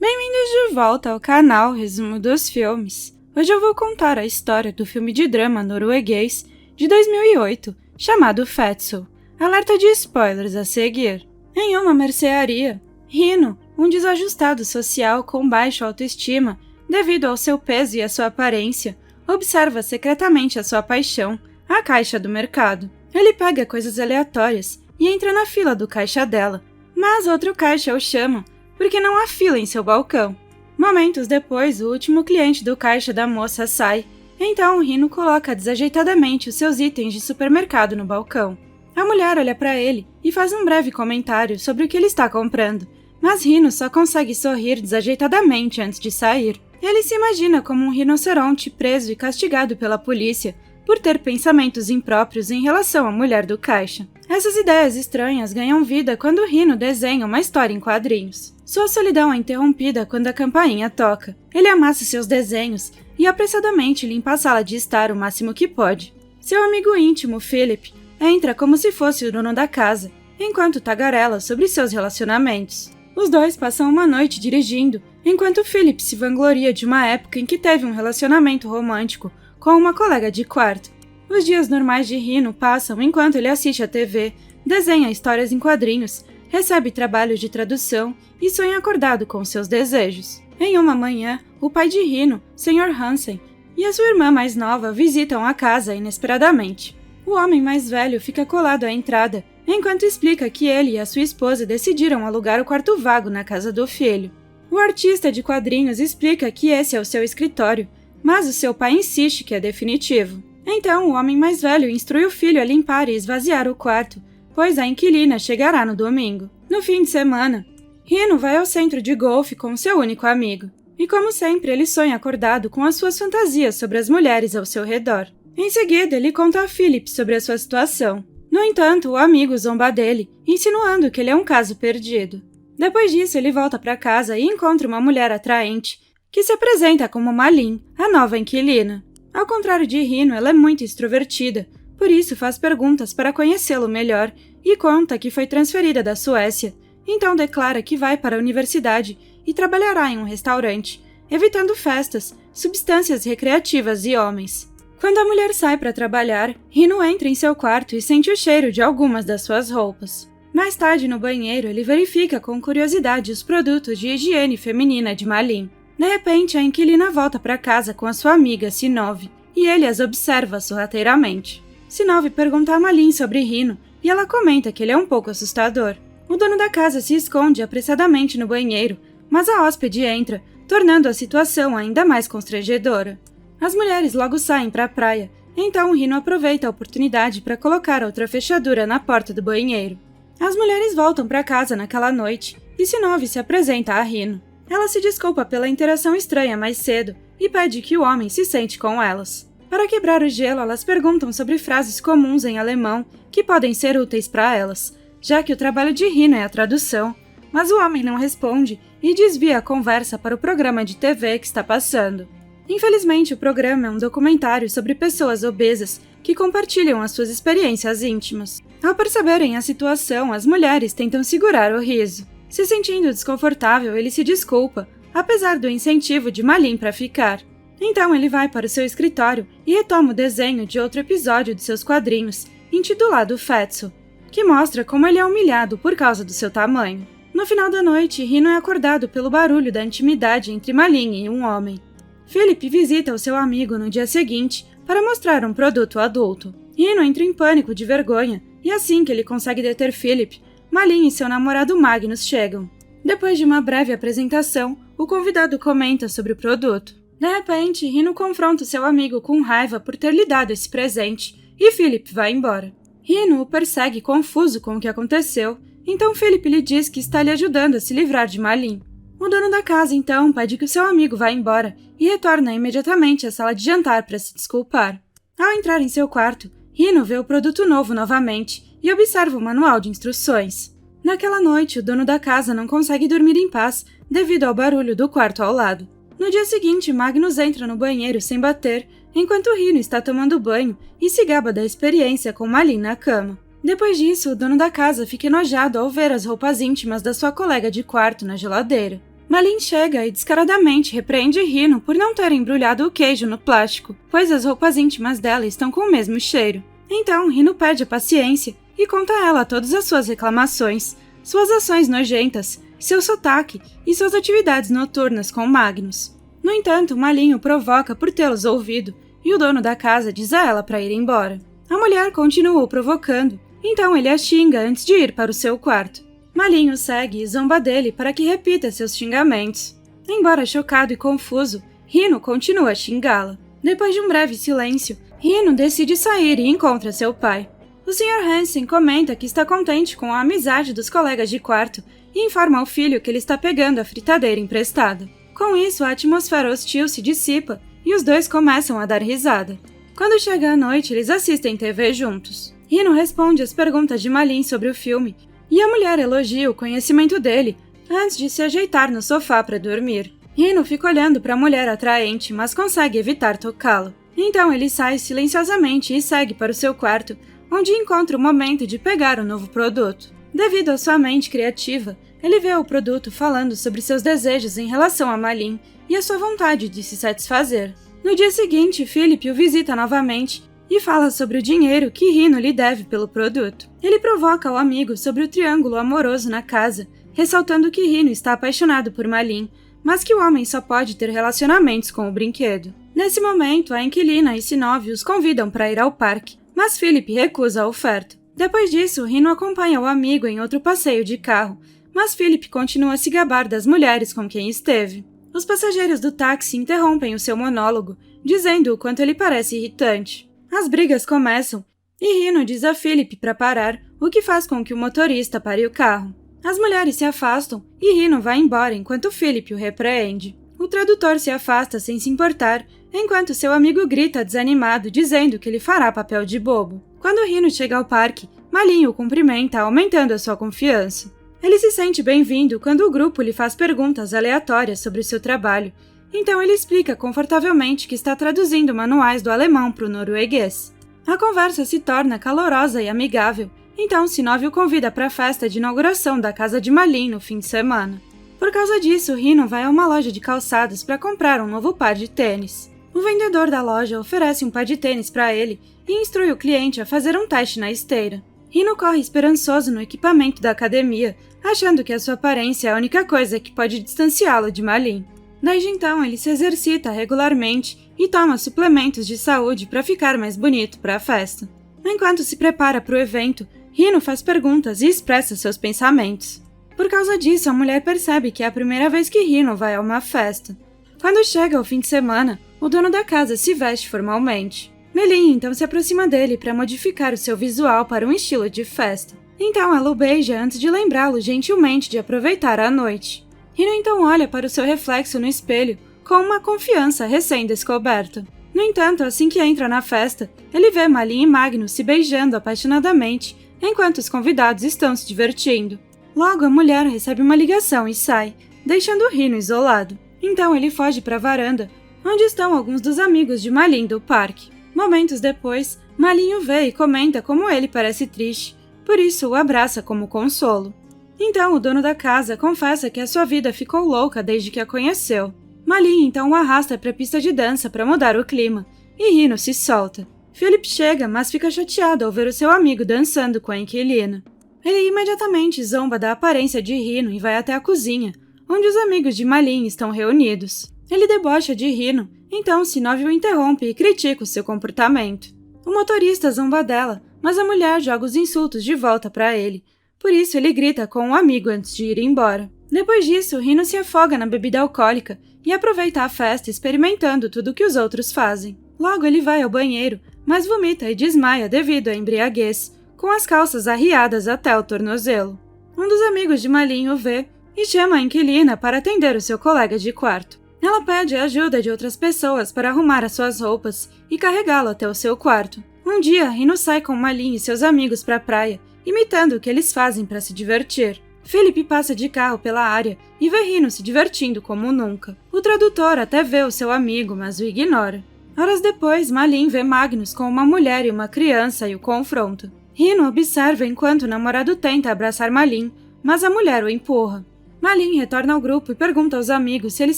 Bem-vindos de volta ao canal Resumo dos Filmes. Hoje eu vou contar a história do filme de drama norueguês de 2008, chamado Fetso. Alerta de spoilers a seguir. Em uma mercearia, Rino, um desajustado social com baixa autoestima devido ao seu peso e à sua aparência, observa secretamente a sua paixão, a caixa do mercado. Ele pega coisas aleatórias e entra na fila do caixa dela, mas outro caixa o chama porque não há fila em seu balcão. Momentos depois, o último cliente do caixa da moça sai, então Rino coloca desajeitadamente os seus itens de supermercado no balcão. A mulher olha para ele e faz um breve comentário sobre o que ele está comprando, mas Rino só consegue sorrir desajeitadamente antes de sair. Ele se imagina como um rinoceronte preso e castigado pela polícia por ter pensamentos impróprios em relação à mulher do caixa. Essas ideias estranhas ganham vida quando Rino desenha uma história em quadrinhos. Sua solidão é interrompida quando a campainha toca. Ele amassa seus desenhos e apressadamente limpa a sala de estar o máximo que pode. Seu amigo íntimo, Philip, entra como se fosse o dono da casa, enquanto tagarela sobre seus relacionamentos. Os dois passam uma noite dirigindo, enquanto Philip se vangloria de uma época em que teve um relacionamento romântico com uma colega de quarto. Os dias normais de Rino passam enquanto ele assiste à TV, desenha histórias em quadrinhos, recebe trabalhos de tradução e sonha acordado com seus desejos. Em uma manhã, o pai de Rino, Sr. Hansen, e a sua irmã mais nova visitam a casa inesperadamente. O homem mais velho fica colado à entrada, enquanto explica que ele e a sua esposa decidiram alugar o quarto vago na casa do filho. O artista de quadrinhos explica que esse é o seu escritório, mas o seu pai insiste que é definitivo. Então, o homem mais velho instrui o filho a limpar e esvaziar o quarto, pois a inquilina chegará no domingo. No fim de semana, Rino vai ao centro de golfe com seu único amigo. E como sempre, ele sonha acordado com as suas fantasias sobre as mulheres ao seu redor. Em seguida, ele conta a Philip sobre a sua situação. No entanto, o amigo zomba dele, insinuando que ele é um caso perdido. Depois disso, ele volta para casa e encontra uma mulher atraente, que se apresenta como Malin, a nova inquilina. Ao contrário de Rino, ela é muito extrovertida, por isso faz perguntas para conhecê-lo melhor e conta que foi transferida da Suécia, então declara que vai para a universidade e trabalhará em um restaurante, evitando festas, substâncias recreativas e homens. Quando a mulher sai para trabalhar, Rino entra em seu quarto e sente o cheiro de algumas das suas roupas. Mais tarde, no banheiro, ele verifica com curiosidade os produtos de higiene feminina de Malin. De repente, a inquilina volta para casa com a sua amiga, Sinov, e ele as observa sorrateiramente. Sinov pergunta a Malin sobre Rino, e ela comenta que ele é um pouco assustador. O dono da casa se esconde apressadamente no banheiro, mas a hóspede entra, tornando a situação ainda mais constrangedora. As mulheres logo saem para a praia, então Rino aproveita a oportunidade para colocar outra fechadura na porta do banheiro. As mulheres voltam para casa naquela noite, e Sinov se apresenta a Rino. Ela se desculpa pela interação estranha mais cedo e pede que o homem se sente com elas. Para quebrar o gelo, elas perguntam sobre frases comuns em alemão que podem ser úteis para elas, já que o trabalho de Rino é a tradução, mas o homem não responde e desvia a conversa para o programa de TV que está passando. Infelizmente, o programa é um documentário sobre pessoas obesas que compartilham as suas experiências íntimas. Ao perceberem a situação, as mulheres tentam segurar o riso. Se sentindo desconfortável, ele se desculpa, apesar do incentivo de Malin para ficar. Então ele vai para o seu escritório e retoma o desenho de outro episódio de seus quadrinhos, intitulado Fetso, que mostra como ele é humilhado por causa do seu tamanho. No final da noite, Rino é acordado pelo barulho da intimidade entre Malin e um homem. Philip visita o seu amigo no dia seguinte para mostrar um produto adulto. Rino entra em pânico de vergonha e assim que ele consegue deter Philip, Malin e seu namorado Magnus chegam. Depois de uma breve apresentação, o convidado comenta sobre o produto. De repente, Rino confronta seu amigo com raiva por ter lhe dado esse presente, e Philip vai embora. Rino o persegue confuso com o que aconteceu, então Philip lhe diz que está lhe ajudando a se livrar de Malin. O dono da casa, então, pede que o seu amigo vá embora e retorna imediatamente à sala de jantar para se desculpar. Ao entrar em seu quarto, Rino vê o produto novo novamente e observa o manual de instruções. Naquela noite, o dono da casa não consegue dormir em paz devido ao barulho do quarto ao lado. No dia seguinte, Magnus entra no banheiro sem bater, enquanto Rino está tomando banho e se gaba da experiência com Malin na cama. Depois disso, o dono da casa fica enojado ao ver as roupas íntimas da sua colega de quarto na geladeira. Malin chega e descaradamente repreende Rino por não ter embrulhado o queijo no plástico, pois as roupas íntimas dela estão com o mesmo cheiro. Então, Rino perde a paciência e conta a ela todas as suas reclamações, suas ações nojentas, seu sotaque e suas atividades noturnas com Magnus. No entanto, Malin o provoca por tê-los ouvido e o dono da casa diz a ela para ir embora. A mulher continua o provocando, então ele a xinga antes de ir para o seu quarto. Malin o segue e zomba dele para que repita seus xingamentos. Embora chocado e confuso, Rino continua a xingá-la. Depois de um breve silêncio, Rino decide sair e encontra seu pai. O Sr. Hansen comenta que está contente com a amizade dos colegas de quarto e informa ao filho que ele está pegando a fritadeira emprestada. Com isso, a atmosfera hostil se dissipa e os dois começam a dar risada. Quando chega a noite, eles assistem TV juntos. Rino responde às perguntas de Malin sobre o filme e a mulher elogia o conhecimento dele antes de se ajeitar no sofá para dormir. Rino fica olhando para a mulher atraente, mas consegue evitar tocá-la. Então ele sai silenciosamente e segue para o seu quarto, onde encontra o momento de pegar o novo produto. Devido à sua mente criativa, ele vê o produto falando sobre seus desejos em relação a Malin e a sua vontade de se satisfazer. No dia seguinte, Philip o visita novamente e fala sobre o dinheiro que Rino lhe deve pelo produto. Ele provoca o amigo sobre o triângulo amoroso na casa, ressaltando que Rino está apaixonado por Malin, mas que o homem só pode ter relacionamentos com o brinquedo. Nesse momento, a inquilina e Sinov os convidam para ir ao parque, mas Philip recusa a oferta. Depois disso, Rino acompanha o amigo em outro passeio de carro, mas Philip continua a se gabar das mulheres com quem esteve. Os passageiros do táxi interrompem o seu monólogo, dizendo o quanto ele parece irritante. As brigas começam, e Rino diz a Philip para parar, o que faz com que o motorista pare o carro. As mulheres se afastam, e Rino vai embora enquanto Philip o repreende. O tradutor se afasta sem se importar, enquanto seu amigo grita desanimado, dizendo que ele fará papel de bobo. Quando Rino chega ao parque, Malin o cumprimenta, aumentando a sua confiança. Ele se sente bem-vindo quando o grupo lhe faz perguntas aleatórias sobre seu trabalho, então ele explica confortavelmente que está traduzindo manuais do alemão para o norueguês. A conversa se torna calorosa e amigável, então Sinov o convida para a festa de inauguração da casa de Malin no fim de semana. Por causa disso, Rino vai a uma loja de calçados para comprar um novo par de tênis. O vendedor da loja oferece um par de tênis para ele e instrui o cliente a fazer um teste na esteira. Rino corre esperançoso no equipamento da academia, achando que a sua aparência é a única coisa que pode distanciá-lo de Malin. Desde então, ele se exercita regularmente e toma suplementos de saúde para ficar mais bonito para a festa. Enquanto se prepara para o evento, Rino faz perguntas e expressa seus pensamentos. Por causa disso, a mulher percebe que é a primeira vez que Rino vai a uma festa. Quando chega o fim de semana, o dono da casa se veste formalmente. Malin então se aproxima dele para modificar o seu visual para um estilo de festa. Então ela o beija antes de lembrá-lo gentilmente de aproveitar a noite. Rino então olha para o seu reflexo no espelho com uma confiança recém-descoberta. No entanto, assim que entra na festa, ele vê Malin e Magnus se beijando apaixonadamente enquanto os convidados estão se divertindo. Logo, a mulher recebe uma ligação e sai, deixando Rino isolado. Então ele foge para a varanda, onde estão alguns dos amigos de Malin do parque. Momentos depois, Malin o vê e comenta como ele parece triste, por isso o abraça como consolo. Então o dono da casa confessa que a sua vida ficou louca desde que a conheceu. Malin então o arrasta para a pista de dança para mudar o clima, e Rino se solta. Philip chega, mas fica chateado ao ver o seu amigo dançando com a inquilina. Ele imediatamente zomba da aparência de Rino e vai até a cozinha, onde os amigos de Malin estão reunidos. Ele debocha de Rino, então Sinov o interrompe e critica o seu comportamento. O motorista zomba dela, mas a mulher joga os insultos de volta para ele. Por isso ele grita com um amigo antes de ir embora. Depois disso, Rino se afoga na bebida alcoólica e aproveita a festa experimentando tudo o que os outros fazem. Logo ele vai ao banheiro, mas vomita e desmaia devido à embriaguez, com as calças arriadas até o tornozelo. Um dos amigos de Malin o vê e chama a inquilina para atender o seu colega de quarto. Ela pede a ajuda de outras pessoas para arrumar as suas roupas e carregá-lo até o seu quarto. Um dia, Rino sai com Malin e seus amigos para a praia, imitando o que eles fazem para se divertir. Philip passa de carro pela área e vê Rino se divertindo como nunca. O tradutor até vê o seu amigo, mas o ignora. Horas depois, Malin vê Magnus com uma mulher e uma criança e o confronta. Rino observa enquanto o namorado tenta abraçar Malin, mas a mulher o empurra. Malin retorna ao grupo e pergunta aos amigos se eles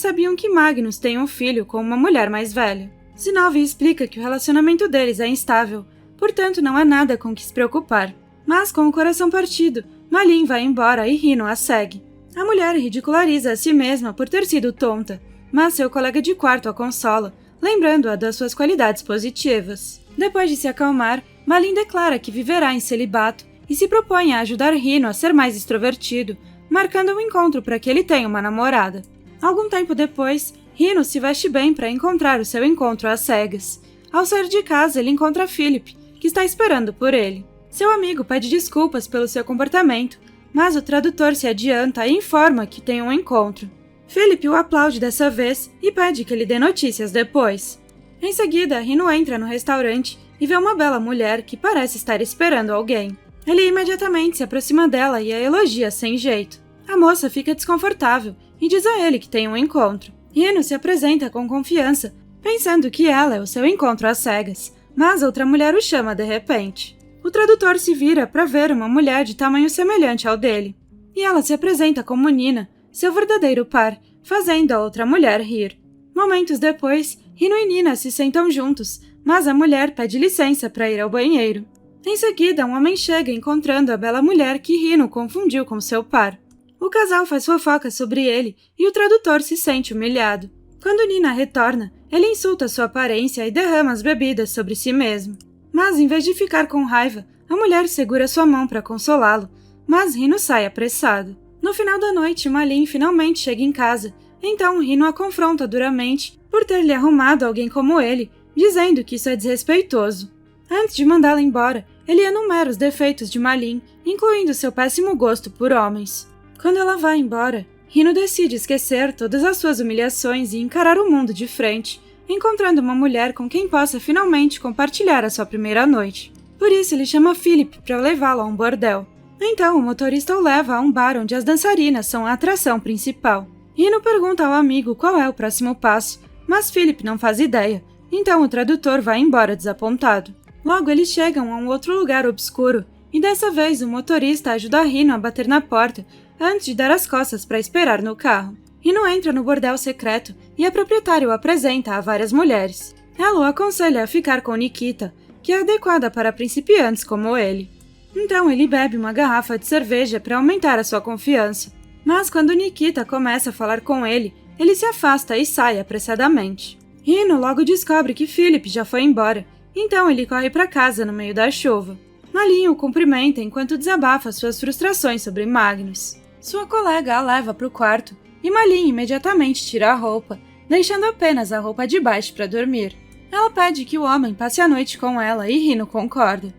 sabiam que Magnus tem um filho com uma mulher mais velha. Zinovy explica que o relacionamento deles é instável, portanto não há nada com que se preocupar. Mas com o coração partido, Malin vai embora e Rino a segue. A mulher ridiculariza a si mesma por ter sido tonta, mas seu colega de quarto a consola, lembrando-a das suas qualidades positivas. Depois de se acalmar, Malin declara que viverá em celibato e se propõe a ajudar Rino a ser mais extrovertido, marcando um encontro para que ele tenha uma namorada. Algum tempo depois, Rino se veste bem para encontrar o seu encontro às cegas. Ao sair de casa, ele encontra Philip, que está esperando por ele. Seu amigo pede desculpas pelo seu comportamento, mas o tradutor se adianta e informa que tem um encontro. Philip o aplaude dessa vez e pede que lhe dê notícias depois. Em seguida, Rino entra no restaurante e vê uma bela mulher que parece estar esperando alguém. Ele imediatamente se aproxima dela e a elogia sem jeito. A moça fica desconfortável e diz a ele que tem um encontro. Rino se apresenta com confiança, pensando que ela é o seu encontro às cegas, mas outra mulher o chama de repente. O tradutor se vira para ver uma mulher de tamanho semelhante ao dele, e ela se apresenta como Nina, seu verdadeiro par, fazendo a outra mulher rir. Momentos depois, Rino e Nina se sentam juntos, mas a mulher pede licença para ir ao banheiro. Em seguida, um homem chega encontrando a bela mulher que Rino confundiu com seu par. O casal faz fofoca sobre ele e o tradutor se sente humilhado. Quando Nina retorna, ele insulta sua aparência e derrama as bebidas sobre si mesmo. Mas, em vez de ficar com raiva, a mulher segura sua mão para consolá-lo, mas Rino sai apressado. No final da noite, Malin finalmente chega em casa, então Rino a confronta duramente por ter lhe arrumado alguém como ele, dizendo que isso é desrespeitoso. Antes de mandá-la embora, ele enumera os defeitos de Malin, incluindo seu péssimo gosto por homens. Quando ela vai embora, Rino decide esquecer todas as suas humilhações e encarar o mundo de frente, encontrando uma mulher com quem possa finalmente compartilhar a sua primeira noite. Por isso ele chama Philip para levá-lo a um bordel. Então o motorista o leva a um bar onde as dançarinas são a atração principal. Rino pergunta ao amigo qual é o próximo passo, mas Philip não faz ideia, então o tradutor vai embora desapontado. Logo eles chegam a um outro lugar obscuro, e dessa vez o motorista ajuda Rino a bater na porta antes de dar as costas para esperar no carro. Rino entra no bordel secreto e a proprietária o apresenta a várias mulheres. Ela o aconselha a ficar com Nikita, que é adequada para principiantes como ele. Então ele bebe uma garrafa de cerveja para aumentar a sua confiança. Mas quando Nikita começa a falar com ele, ele se afasta e sai apressadamente. Rino logo descobre que Philip já foi embora, então ele corre para casa no meio da chuva. Malin o cumprimenta enquanto desabafa suas frustrações sobre Magnus. Sua colega a leva para o quarto e Malin imediatamente tira a roupa, deixando apenas a roupa de baixo para dormir. Ela pede que o homem passe a noite com ela e Rino concorda.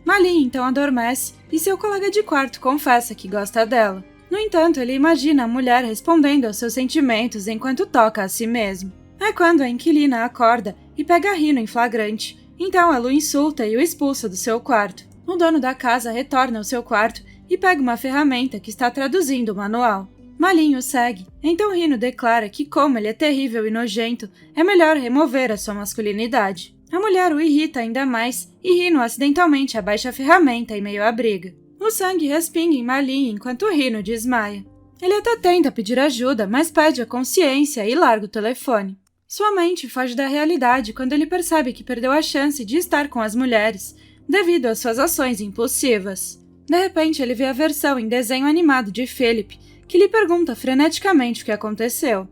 Malin então adormece e seu colega de quarto confessa que gosta dela. No entanto, ele imagina a mulher respondendo aos seus sentimentos enquanto toca a si mesmo. É quando a inquilina acorda e pega Rino em flagrante, então ela o insulta e o expulsa do seu quarto. O dono da casa retorna ao seu quarto e pega uma ferramenta que está traduzindo o manual. Malin o segue, então Rino declara que como ele é terrível e nojento, é melhor remover a sua masculinidade. A mulher o irrita ainda mais e Rino acidentalmente abaixa a ferramenta em meio à briga. O sangue respinga em Malin enquanto Rino desmaia. Ele até tenta pedir ajuda, mas perde a consciência e larga o telefone. Sua mente foge da realidade quando ele percebe que perdeu a chance de estar com as mulheres, devido às suas ações impulsivas. De repente, ele vê a versão em desenho animado de Philip, que lhe pergunta freneticamente o que aconteceu.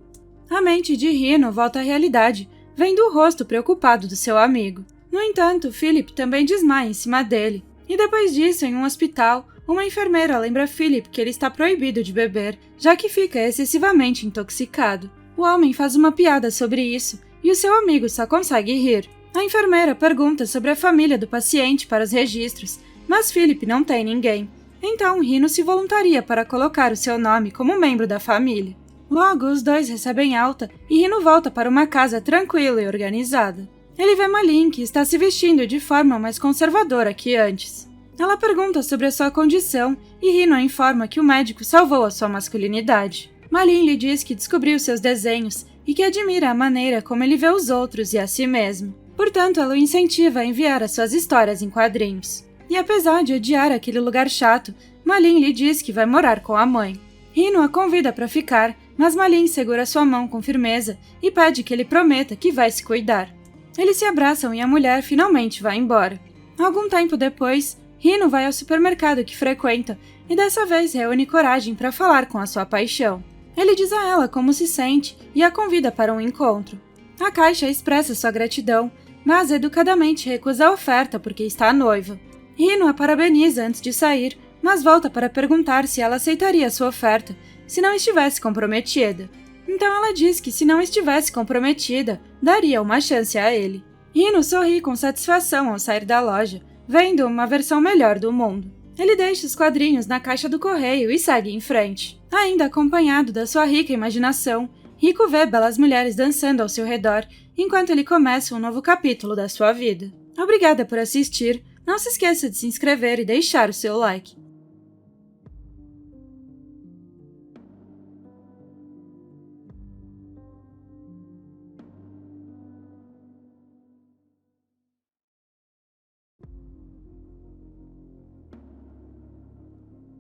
A mente de Rino volta à realidade, vendo o rosto preocupado do seu amigo. No entanto, Philip também desmaia em cima dele, e depois disso, em um hospital, uma enfermeira lembra Philip que ele está proibido de beber, já que fica excessivamente intoxicado. O homem faz uma piada sobre isso, e o seu amigo só consegue rir. A enfermeira pergunta sobre a família do paciente para os registros, mas Philip não tem ninguém. Então, Rino se voluntaria para colocar o seu nome como membro da família. Logo, os dois recebem alta e Rino volta para uma casa tranquila e organizada. Ele vê Malin, que está se vestindo de forma mais conservadora que antes. Ela pergunta sobre a sua condição e Rino a informa que o médico salvou a sua masculinidade. Malin lhe diz que descobriu seus desenhos e que admira a maneira como ele vê os outros e a si mesmo. Portanto, ela o incentiva a enviar as suas histórias em quadrinhos. E apesar de odiar aquele lugar chato, Malin lhe diz que vai morar com a mãe. Rino a convida para ficar, mas Malin segura sua mão com firmeza e pede que ele prometa que vai se cuidar. Eles se abraçam e a mulher finalmente vai embora. Algum tempo depois, Rino vai ao supermercado que frequenta e dessa vez reúne coragem para falar com a sua paixão. Ele diz a ela como se sente e a convida para um encontro. A Caixa expressa sua gratidão, mas educadamente recusa a oferta porque está noiva. Rino a parabeniza antes de sair, mas volta para perguntar se ela aceitaria sua oferta se não estivesse comprometida. Então ela diz que se não estivesse comprometida, daria uma chance a ele. Rino sorri com satisfação ao sair da loja, vendo uma versão melhor do mundo. Ele deixa os quadrinhos na caixa do correio e segue em frente. Ainda acompanhado da sua rica imaginação, Rico vê belas mulheres dançando ao seu redor, enquanto ele começa um novo capítulo da sua vida. Obrigada por assistir, não se esqueça de se inscrever e deixar o seu like.